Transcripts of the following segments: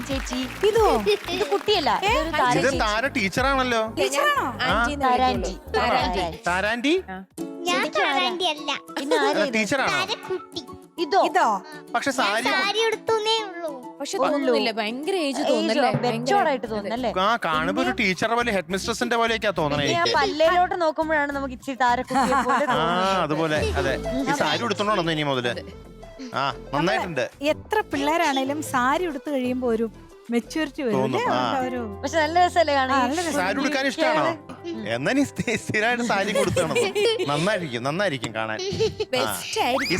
ചേച്ചി ഇത് കുട്ടിയല്ല, ഇത് താര ടീച്ചറാണല്ലോ. താരാൻറ്റി ടീച്ചറാണോ? ഇതോ പക്ഷെ സാരി എടുത്തേ ഉള്ളൂ. പക്ഷെ തോന്നുന്നില്ല, ഭയങ്കര ഏജ് തോന്നുന്നല്ലേ. ആ കാണുമ്പോ ഒരു ടീച്ചറെ പോലെ ഹെഡ് മിസ്ട്രസിന്റെ പോലെയൊക്കെയാ തോന്നണേ. പല്ലേലോട്ട് നോക്കുമ്പോഴാണ് നമുക്ക് ഇച്ചിരി താരക്കുട്ടിയെ പോലെ അതുപോലെ. അതെ, ഈ സാരി എടുത്തോണ്ടോ ഇനി മുതല്. ആ നന്നായിട്ടുണ്ട്. എത്ര പിള്ളേരാണേലും സാരി എടുത്തു കഴിയുമ്പോ ഒരു മെച്യൂരിറ്റി വരും. പക്ഷെ നല്ല രസമല്ലേ കാണാൻ? സാരി ഉടുക്കാൻ ഇഷ്ടമാണോ? എന്നാ നീ സ്ഥിരമായിട്ട് സാരി കൊടുത്തണം. നന്നായിരിക്കും കാണാൻ. ഈ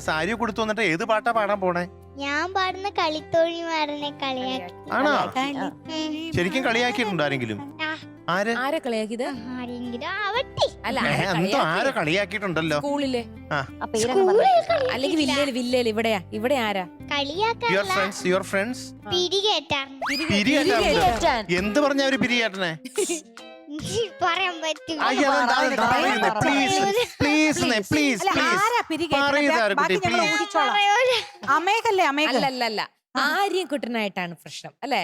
സാരി കൊടുത്തു വന്നിട്ട് ഏത് പാട്ടാ പാടാൻ പോണേ? ഞാൻ പാടുന്ന കളിത്തോഴിമാരനെ കളിയാക്കി. ആണോ? ശരിക്കും കളിയാക്കിയിട്ടുണ്ടോ ആരെങ്കിലും? ആരെ കളിയാക്കിയത്? ആരോ കളിയാക്കിയിട്ടുണ്ടല്ലോ സ്കൂളിലെ അല്ലെങ്കിൽ വില്ലേല്. ഇവിടെ ആരാ യുവർ ഫ്രണ്ട്സ്? എന്ത് പറഞ്ഞ ഒരു പിരികേട്ടനെ പറയാൻ പറ്റും. അല്ലല്ല, ആര്യം കുട്ടനായിട്ടാണ് പ്രശ്നം അല്ലേ?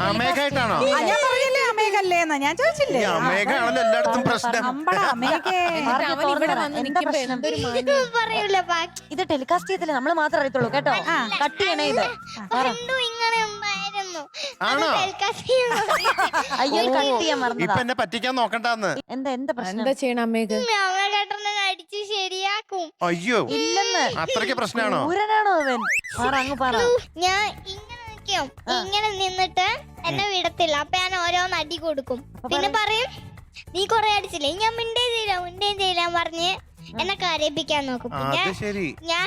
അമേഘായിട്ടാണോ? ഞാൻ പറഞ്ഞില്ലേ അമേഘല്ലേന്ന്, ഞാൻ ചോദിച്ചില്ലേ? അമേഘാണല്ലോ എല്ലായിടത്തും പ്രശ്നം. പറയൂല, ഇത് ടെലികാസ്റ്റ് ചെയ്തില്ല, നമ്മള് മാത്രമേ അറിയത്തുള്ളൂ കേട്ടോ. കട്ട് ചെയ്യണേ ഇത്. ഇങ്ങനെ ഉണ്ടായിരുന്നു. ആണോ? അയ്യോ, കട്ട് ചെയ്യാൻ മറന്നു. ഇപ്പൊ എന്നെ പറ്റിക്കാൻ നോക്കണ്ടെന്ന്. എന്താ പ്രശ്നം? എന്താ ചെയ്യണം അമ്മേക്ക്? അടിച്ച് ശരിയാക്കും. അയ്യോ, ഇല്ലെന്ന്. അത്രയ്ക്ക് പ്രശ്നമാണോ? ഊരനാണോ അവൻ? അങ്ങ് പറ. ഞാൻ ഇങ്ങനെ നിൽക്കും, ഇങ്ങനെ നിന്നിട്ട് എന്നെ വിടത്തില്ല. അപ്പൊ ഞാൻ ഓരോന്ന് അടി കൊടുക്കും. പിന്നെ പറയും നീ കൊറേ അടിച്ചില്ലേ, ഞാൻ മിണ്ടേം ചെയ്യില്ല പറഞ്ഞ് എന്നെ കരയിപ്പിക്കാൻ നോക്കും. പിന്നെ ഞാൻ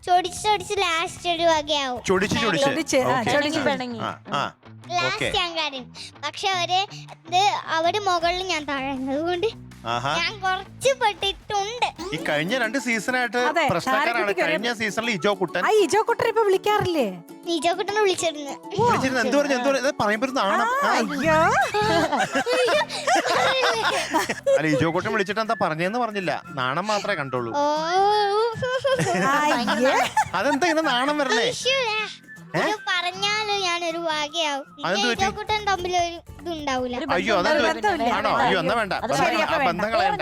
ചൊടിച്ച് ലാസ്റ്റ് ഒരു വകയാവും. ലാസ്റ്റ് ഞാൻ കാര്യം. പക്ഷെ അവര് മുകളിൽ ഞാൻ താഴെന്നത് കൊണ്ട് ഞാൻ കുറച്ച് പെട്ടിട്ടുണ്ട്. ഈ കഴിഞ്ഞ 2 സീസണായിട്ട് പ്രശ്നക്കാരാണ്. കഴിഞ്ഞ സീസണിൽ ഇജോ കുട്ടൻ ഇപ്പൊ വിളിക്കാറില്ലേ? ഇജോ കുട്ടനെ വിളിച്ചിരുന്നു. എന്ത് പറഞ്ഞു പറയുമ്പോ നാണം. അല്ല, ഇജോ കുട്ടൻ വിളിച്ചിട്ട് എന്താ പറഞ്ഞെന്ന് പറഞ്ഞില്ല, നാണം മാത്രമേ കണ്ടുള്ളൂ. അതെന്താ ഇങ്ങനെ നാണം വരണേ? പറഞ്ഞാലും ഞാനൊരു ഭാഗ്യാവും. ഇജോക്കുട്ടൻ തമ്മിൽ ഒരു ഇതുണ്ടാവൂല. അയ്യോ, ആണോ? അയ്യോ, എന്നാ വേണ്ട.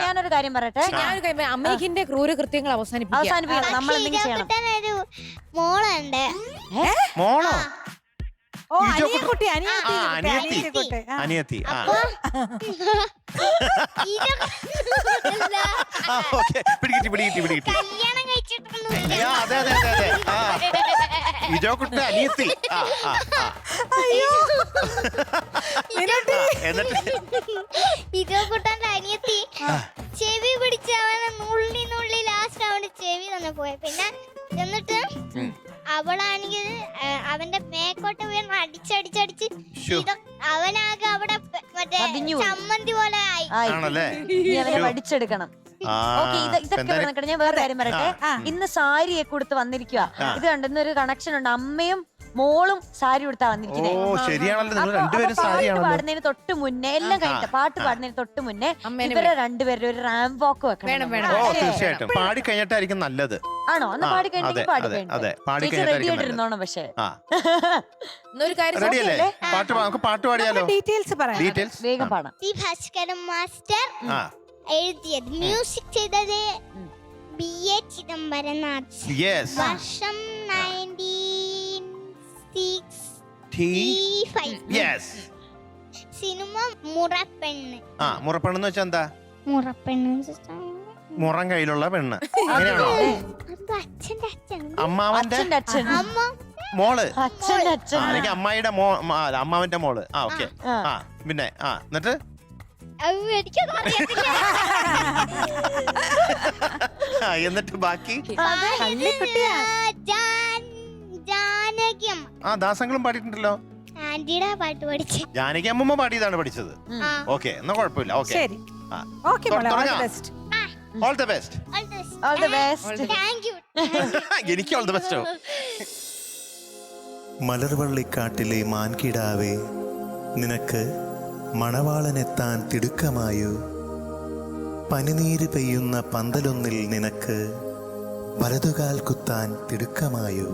ഞാനൊരു കാര്യം പറയട്ടെ. അമ്മേക്കിന്റെ ക്രൂരകൃത്യങ്ങൾ അവസാനിപ്പിക്കണം. ഇജോക്കുട്ടനൊരു മോളുണ്ട്. മോളോ? അനിയത്തി. പിടികിട്ടി. കല്യാണം കഴിച്ചിട്ടൊന്നും അതെ. ഇജോ കുട്ടൻ അനിയത്തി. ഇജോക്കുട്ടന്റെ അനിയത്തി ചെവി പിടിച്ച് അവനെ നുള്ളി ലാസ്റ്റ് അവന്റെ ചെവി തന്നെ പോയ. പിന്നെ എന്നിട്ട് അവളാണെങ്കിൽ അവന്റെ മേക്കോട്ട് വീണ് അടിച്ചടിച്ച് അവനാകെ അവിടെ മറ്റേ ചമ്മന്തി പോലെ ആയി. അവനെ പഠിച്ചെടുക്കണം. ഇതൊക്കെ ഞാൻ വേറെ കാര്യം പറയട്ടെ. ഇന്ന് സാരിയെ കൊടുത്ത് വന്നിരിക്കുക. ഇത് കണ്ടെന്നൊരു കണക്ഷൻ ഉണ്ട്. അമ്മയും മോളും സാരി കൊടുത്താ വന്നിരിക്കുന്നത്. പാട്ട് പാടുന്നതിന് തൊട്ട് മുന്നേ എല്ലാം കഴിഞ്ഞിട്ട് പാട്ട് പാടുന്നതിന് തൊട്ട് മുന്നേ ഇവരെ രണ്ടുപേരും ഒരു റാമ്പ് വാക്ക് വെക്കണം. തീർച്ചയായിട്ടും പാടി കഴിഞ്ഞിട്ടായിരിക്കും നല്ലത്. ആണോ? അന്ന് പാടി കഴിഞ്ഞിട്ട് പാടി റെഡി ആയിട്ടിരുന്നോണം. പക്ഷേ പാട്ട് പാടിയാലോ? ഡീറ്റെയിൽസ് വേഗം പാടാം. ഭാസ്കരൻ മാസ്റ്റർ എഴുതിയത്, മ്യൂസിക് ചെയ്തത് BA ചിദംബരനാഥ്. വർഷം 1965. സിനിമ മുറപ്പെണ്ണ്. മുറപ്പെണ്ണെന്ന് വെച്ചാ എന്താ? മുറം കയ്യിലുള്ള പെണ്ണ്. അമ്മാവന്റെ മോള്. എനിക്ക് അമ്മായിയുടെ അമ്മാവന്റെ മോള്. ഓക്കെ. പിന്നെ എന്നിട്ട് എന്നിട്ട് ബാക്കി ദാസങ്ങളും പാടിയിട്ടുണ്ടല്ലോ. ആന്റിയുടെ പാട്ട് പഠിച്ചു. ജാനകി അമ്മൂമ്മ പാടിയതാണ് പഠിച്ചത്. ഓക്കെ, എന്നാ കുഴപ്പമില്ല. Okay, all the best. എനിക്ക് ഓൾ ദ ബെസ്റ്റോ. മലർവള്ളിക്കാട്ടിലെ മാൻകിടാവേ, നിനക്ക് മണവാളനെത്താൻ തിടുക്കമായോ? പനിനീര് പെയ്യുന്ന പന്തലൊന്നിൽ നിനക്ക് വലതുകാൽ കുത്താൻ തിടുക്കമായോ?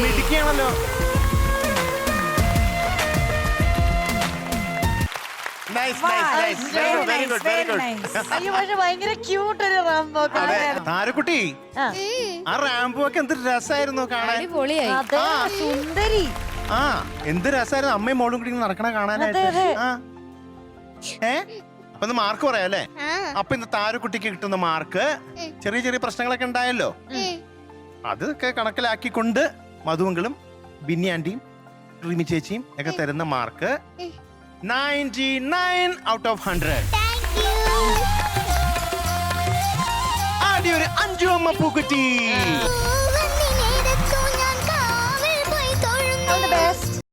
മിടുക്കിയാണല്ലോ. Nice, nice, nice. Very good, very good, very good. അയ്യോ പക്ഷെ ഭയങ്കര ക്യൂട്ട് ഒരു റാംബോ താരക്കുട്ടി, ആ റാംബോ ഒക്കെ എന്ത് രസമായിരുന്നു കാണാൻ. അടിപൊളിയായി. അതെ സുന്ദരി. ആ എന്ത് രസമായിരുന്നു അമ്മയും മോളും കൂടി നടക്കണ കാണാനായിട്ട്. അപ്പൊ മാർക്ക് പറയാം അല്ലേ? അപ്പൊ ഇന്ന് താരക്കുട്ടിക്ക് കിട്ടുന്ന മാർക്ക് ചെറിയ ചെറിയ പ്രശ്നങ്ങളൊക്കെ ഉണ്ടായല്ലോ, അതൊക്കെ കണക്കിലാക്കിക്കൊണ്ട് മധുവങ്കളും ബിന്നി ആന്റിയും റിമി ചേച്ചിയും ഒക്കെ തരുന്ന മാർക്ക് 99 out of 100. ആദ്യം ഒരു 5 അമ്മ പൂക്കുറ്റി.